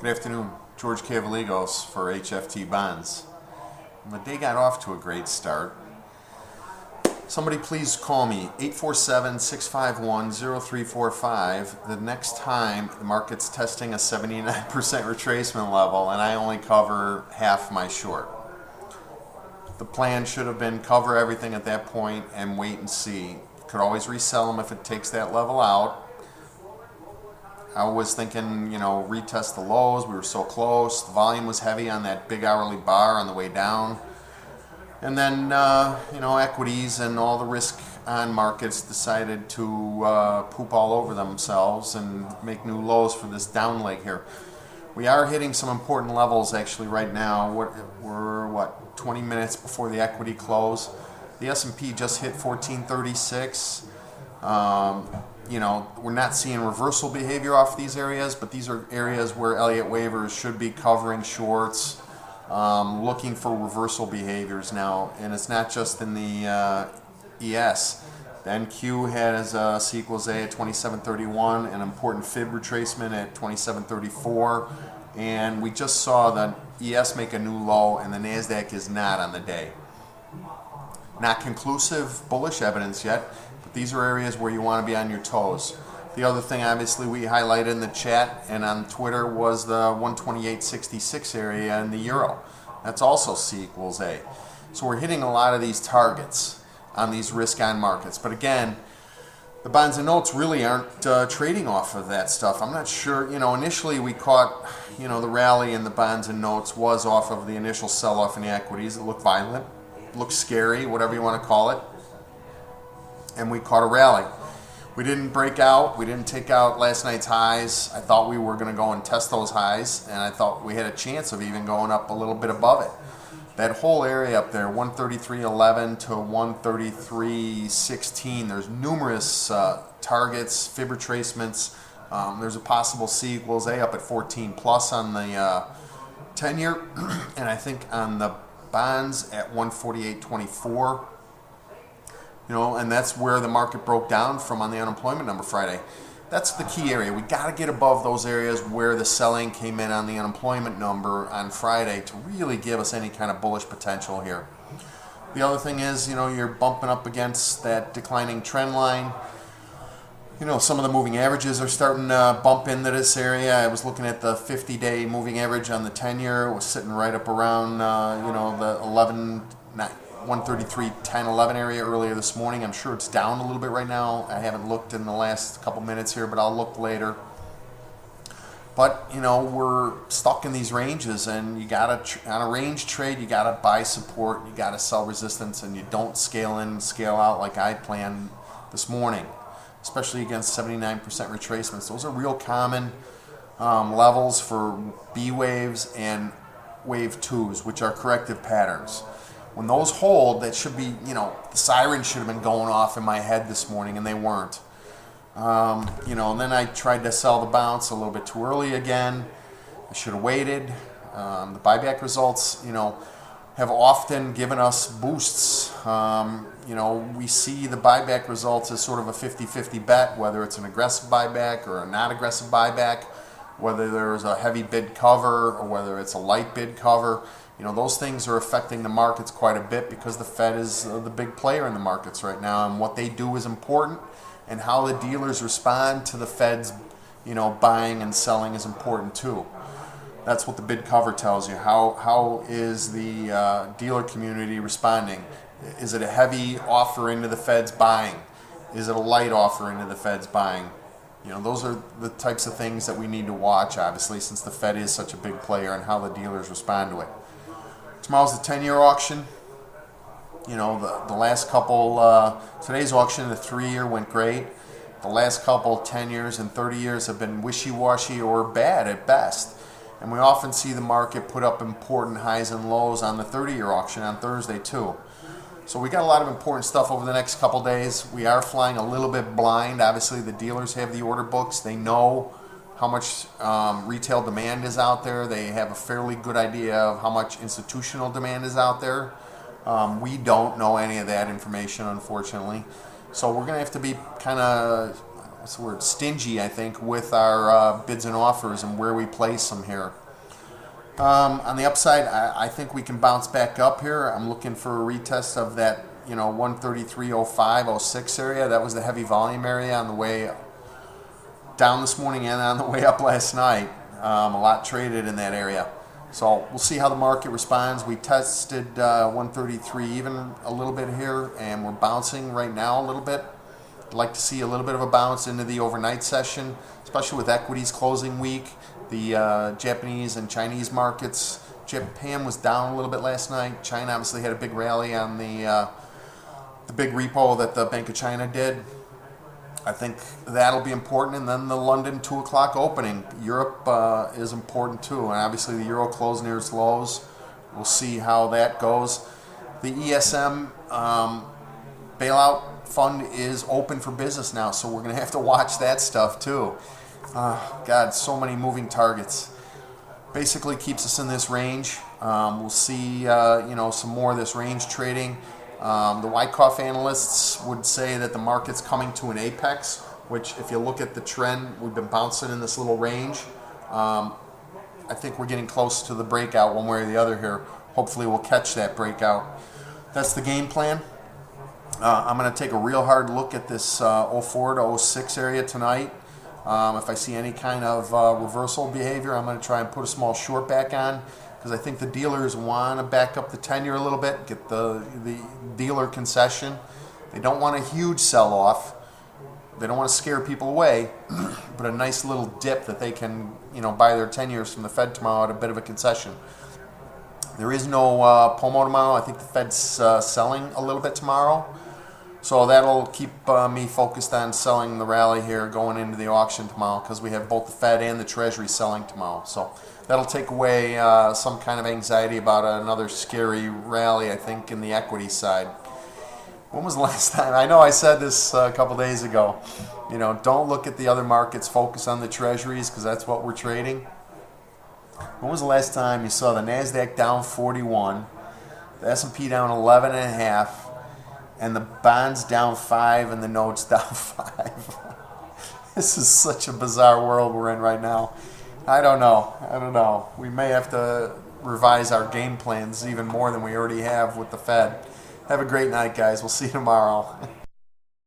Good afternoon, George Cavaligos for HFT Bonds. The day got off to a great start. Somebody please call me, 847-651-0345, the next time the market's testing a 79% retracement level and I only cover half my short. The plan should have been cover everything at that point and wait and see. Could always resell them if it takes that level out. I was thinking, retest the lows. We were so close. The volume was heavy on that big hourly bar on the way down. And then, equities and all the risk on markets decided to poop all over themselves and make new lows for this down leg here. We are hitting some important levels actually right now. We're 20 minutes before the equity close. The S&P just hit 1436. We're not seeing reversal behavior off these areas, but these are areas where Elliott waivers should be covering shorts, looking for reversal behaviors now. And it's not just in the ES. The NQ has C equals A at 2731, an important fib retracement at 2734. And we just saw the ES make a new low, and the NASDAQ is not on the day. Not conclusive bullish evidence yet, but these are areas where you want to be on your toes. The other thing, obviously, we highlighted in the chat and on Twitter was the 128.66 area in the euro. That's also C equals A. So we're hitting a lot of these targets on these risk-on markets. But again, the bonds and notes really aren't trading off of that stuff. I'm not sure. Initially we caught, the rally in the bonds and notes was off of the initial sell-off in the equities. It looked violent. Looks scary, whatever you want to call it, and we caught a rally. We didn't break out. We didn't take out last night's highs. I thought we were going to go and test those highs, and I thought we had a chance of even going up a little bit above it. That whole area up there, 133.11 to 133.16, there's numerous targets, fib retracements. There's a possible C equals A up at 14 plus on the 10-year, and I think on the bonds at 148.24, and that's where the market broke down from on the unemployment number Friday. That's the key area. We got to get above those areas where the selling came in on the unemployment number on Friday to really give us any kind of bullish potential here. The other thing is, you're bumping up against that declining trend line. Some of the moving averages are starting to bump into this area. I was looking at the 50-day moving average on the 10-year. It was sitting right up around, the 133.10, 11 area earlier this morning. I'm sure it's down a little bit right now. I haven't looked in the last couple minutes here, but I'll look later. But, we're stuck in these ranges, and you got to, on a range trade, you got to buy support, you got to sell resistance, and you don't scale in and scale out like I planned this morning, especially against 79% retracements. Those are real common levels for B waves and wave 2s, which are corrective patterns. When those hold, that should be, the sirens should have been going off in my head this morning, and they weren't. And then I tried to sell the bounce a little bit too early again. I should have waited. The buyback results, have often given us boosts. We see the buyback results as sort of a 50-50 bet, whether it's an aggressive buyback or a not aggressive buyback, whether there's a heavy bid cover or whether it's a light bid cover. Those things are affecting the markets quite a bit because the Fed is the big player in the markets right now, and what they do is important, and how the dealers respond to the Fed's, buying and selling is important too. That's what the bid cover tells you. How is the dealer community responding? Is it a heavy offer into the Fed's buying? Is it a light offer into the Fed's buying? Those are the types of things that we need to watch, obviously, since the Fed is such a big player, and how the dealers respond to it. Tomorrow's the 10-year auction. The last couple, today's auction, the 3-year went great. The last couple 10 years and 30 years have been wishy-washy or bad at best. And we often see the market put up important highs and lows on the 30-year auction on Thursday too. So we got a lot of important stuff over the next couple days. We are flying a little bit blind. Obviously, the dealers have the order books. They know how much retail demand is out there. They have a fairly good idea of how much institutional demand is out there. We don't know any of that information, unfortunately. So we're going to have to be kind of what's the word, stingy, I think, with our bids and offers and where we place them here. On the upside, I think we can bounce back up here. I'm looking for a retest of that, 133.05, 06 area. That was the heavy volume area on the way down this morning and on the way up last night. A lot traded in that area. So we'll see how the market responds. We tested 133 even a little bit here, and we're bouncing right now a little bit. I'd like to see a little bit of a bounce into the overnight session, especially with equities closing week. The Japanese and Chinese markets. Japan was down a little bit last night. China obviously had a big rally on the big repo that the Bank of China did. I think that'll be important. And then the London 2 o'clock opening. Europe is important too. And obviously the euro closed near its lows. We'll see how that goes. The ESM bailout fund is open for business now, so we're going to have to watch that stuff too. God, so many moving targets. Basically keeps us in this range. We'll see, some more of this range trading. The Wyckoff analysts would say that the market's coming to an apex, which if you look at the trend, we've been bouncing in this little range. I think we're getting close to the breakout one way or the other here. Hopefully we'll catch that breakout. That's the game plan. I'm going to take a real hard look at this 04 to 06 area tonight. If I see any kind of reversal behavior, I'm going to try and put a small short back on, because I think the dealers want to back up the 10-year a little bit, get the dealer concession. They don't want a huge sell-off. They don't want to scare people away, but a nice little dip that they can, buy their 10 years from the Fed tomorrow at a bit of a concession. There is no POMO tomorrow. I think the Fed's selling a little bit tomorrow. So that'll keep me focused on selling the rally here going into the auction tomorrow, because we have both the Fed and the Treasury selling tomorrow. So that'll take away some kind of anxiety about another scary rally, I think, in the equity side. When was the last time? I know I said this a couple days ago. Don't look at the other markets. Focus on the Treasuries, because that's what we're trading. When was the last time you saw the NASDAQ down 41, the S&P down 11.5, and the bonds down 5 and the notes down 5? This is such a bizarre world we're in right now. I don't know. We may have to revise our game plans even more than we already have with the Fed. Have a great night, guys. We'll see you tomorrow.